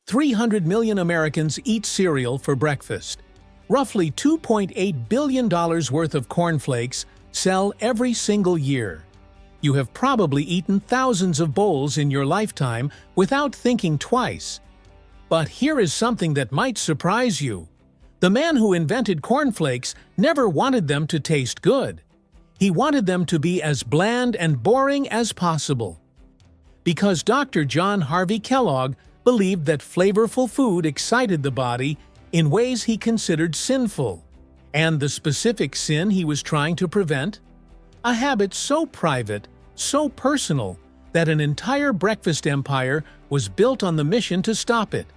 300 million Americans eat cereal for breakfast. Roughly $2.8 billion worth of cornflakes sell every single year. You have probably eaten thousands of bowls in your lifetime without thinking twice. But here is something that might surprise you. The man who invented cornflakes never wanted them to taste good. He wanted them to be as bland and boring as possible. Because Dr. John Harvey Kellogg believed that flavorful food excited the body in ways he considered sinful. And the specific sin he was trying to prevent? A habit so private, so personal, that an entire breakfast empire was built on the mission to stop it.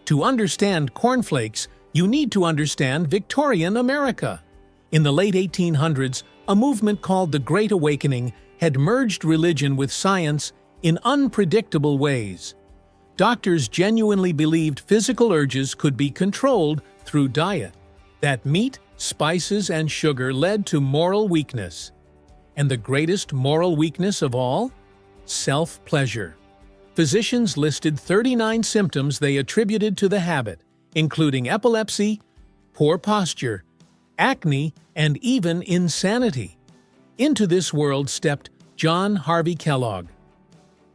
To understand cornflakes, you need to understand Victorian America. In the late 1800s, a movement called the Great Awakening had merged religion with science in unpredictable ways. Doctors genuinely believed physical urges could be controlled through diet, that meat, spices, and sugar led to moral weakness. And the greatest moral weakness of all? Self-pleasure. Physicians listed 39 symptoms they attributed to the habit, including epilepsy, poor posture, acne, and even insanity. Into this world stepped John Harvey Kellogg.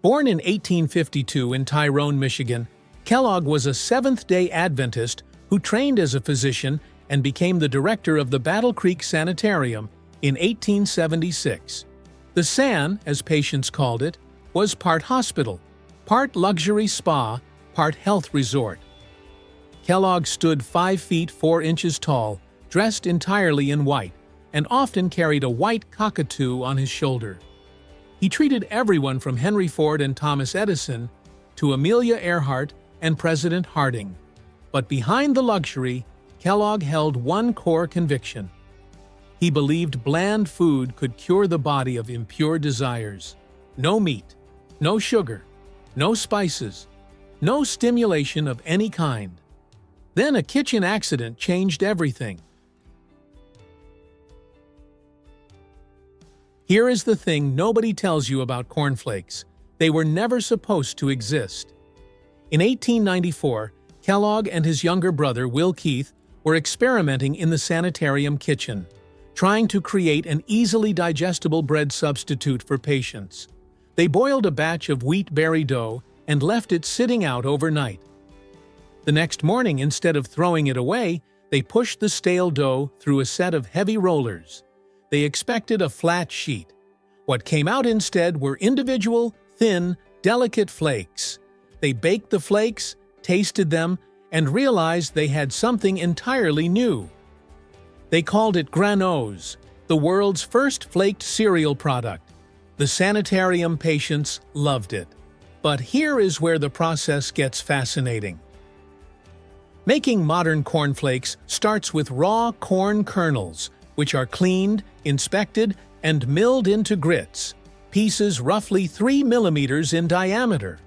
Born in 1852 in Tyrone, Michigan, Kellogg was a Seventh-day Adventist who trained as a physician and became the director of the Battle Creek Sanitarium in 1876. The San, as patients called it, was part hospital, part luxury spa, part health resort. Kellogg stood 5 feet 4 inches tall, dressed entirely in white, and often carried a white cockatoo on his shoulder. He treated everyone from Henry Ford and Thomas Edison to Amelia Earhart and President Harding. But behind the luxury, Kellogg held one core conviction. He believed bland food could cure the body of impure desires. No meat, no sugar, no spices, no stimulation of any kind. Then a kitchen accident changed everything. Here is the thing nobody tells you about cornflakes. They were never supposed to exist. In 1894, Kellogg and his younger brother, Will Keith, were experimenting in the sanitarium kitchen, trying to create an easily digestible bread substitute for patients. They boiled a batch of wheat berry dough and left it sitting out overnight. The next morning, instead of throwing it away, they pushed the stale dough through a set of heavy rollers. They expected a flat sheet. What came out instead were individual, thin, delicate flakes. They baked the flakes, tasted them, and realized they had something entirely new. They called it granose, the world's first flaked cereal product. The sanitarium patients loved it. But here is where the process gets fascinating. Making modern cornflakes starts with raw corn kernels, which are cleaned, inspected, and milled into grits, pieces roughly 3 millimeters in diameter.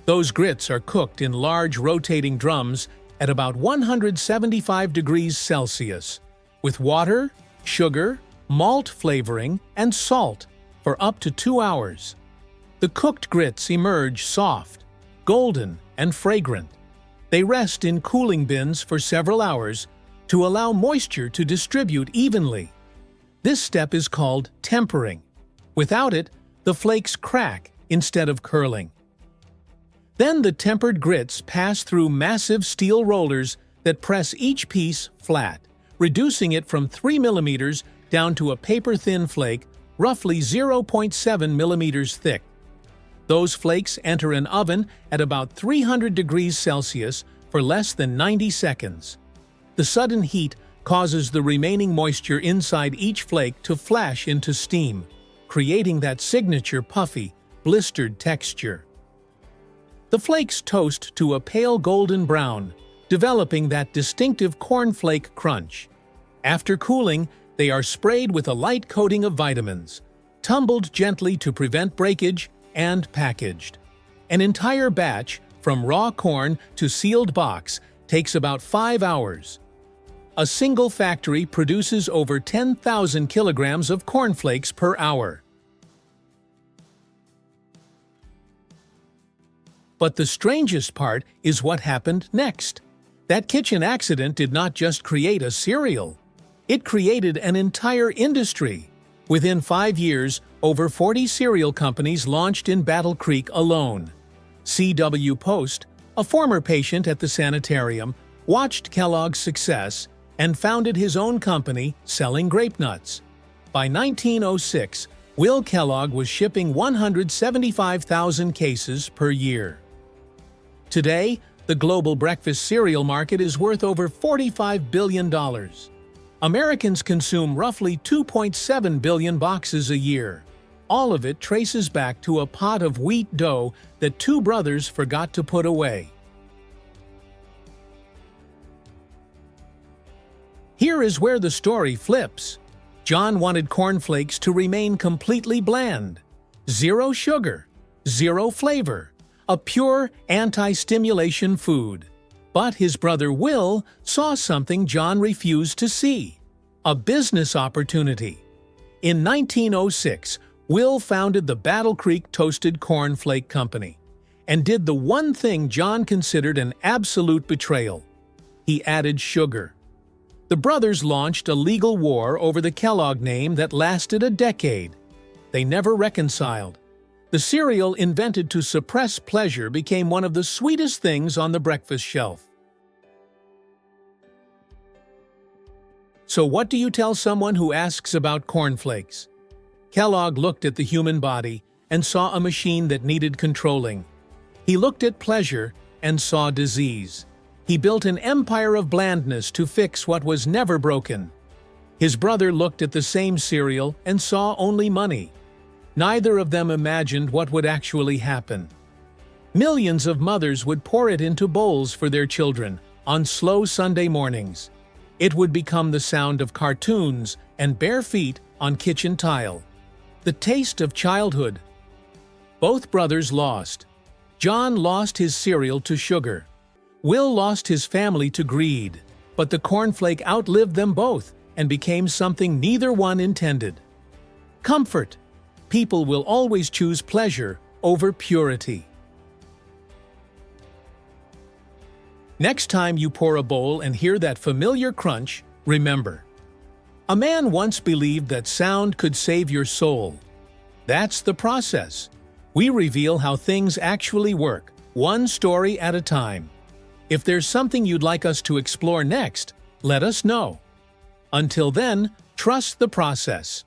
Those grits are cooked in large rotating drums at about 175 degrees Celsius, with water, sugar, malt flavoring, and salt for up to 2 hours. The cooked grits emerge soft, golden, and fragrant. They rest in cooling bins for several hours to allow moisture to distribute evenly. This step is called tempering. Without it, the flakes crack instead of curling. Then the tempered grits pass through massive steel rollers that press each piece flat, reducing it from 3 millimeters down to a paper-thin flake roughly 0.7 millimeters thick. Those flakes enter an oven at about 300 degrees Celsius for less than 90 seconds. The sudden heat causes the remaining moisture inside each flake to flash into steam, creating that signature puffy, blistered texture. The flakes toast to a pale golden brown, developing that distinctive cornflake crunch. After cooling, they are sprayed with a light coating of vitamins, tumbled gently to prevent breakage, and packaged. An entire batch, from raw corn to sealed box, takes about 5 hours. A single factory produces over 10,000 kilograms of cornflakes per hour. But the strangest part is what happened next. That kitchen accident did not just create a cereal. It created an entire industry. Within 5 years, over 40 cereal companies launched in Battle Creek alone. C.W. Post, a former patient at the sanitarium, watched Kellogg's success and founded his own company selling grape nuts. By 1906, Will Kellogg was shipping 175,000 cases per year. Today, the global breakfast cereal market is worth over $45 billion. Americans consume roughly 2.7 billion boxes a year. All of it traces back to a pot of wheat dough that two brothers forgot to put away. Here is where the story flips. John wanted cornflakes to remain completely bland. Zero sugar, zero flavor, a pure anti-stimulation food. But his brother Will saw something John refused to see: a business opportunity. In 1906, Will founded the Battle Creek Toasted Cornflake Company and did the one thing John considered an absolute betrayal. He added sugar. The brothers launched a legal war over the Kellogg name that lasted a decade. They never reconciled. The cereal invented to suppress pleasure became one of the sweetest things on the breakfast shelf. So what do you tell someone who asks about cornflakes? Kellogg looked at the human body and saw a machine that needed controlling. He looked at pleasure and saw disease. He built an empire of blandness to fix what was never broken. His brother looked at the same cereal and saw only money. Neither of them imagined what would actually happen. Millions of mothers would pour it into bowls for their children on slow Sunday mornings. It would become the sound of cartoons and bare feet on kitchen tile. The taste of childhood. Both brothers lost. John lost his cereal to sugar. Will lost his family to greed. But the cornflake outlived them both and became something neither one intended. Comfort. People will always choose pleasure over purity. Next time you pour a bowl and hear that familiar crunch, remember: a man once believed that sound could save your soul. That's the process. We reveal how things actually work, one story at a time. If there's something you'd like us to explore next, let us know. Until then, trust the process.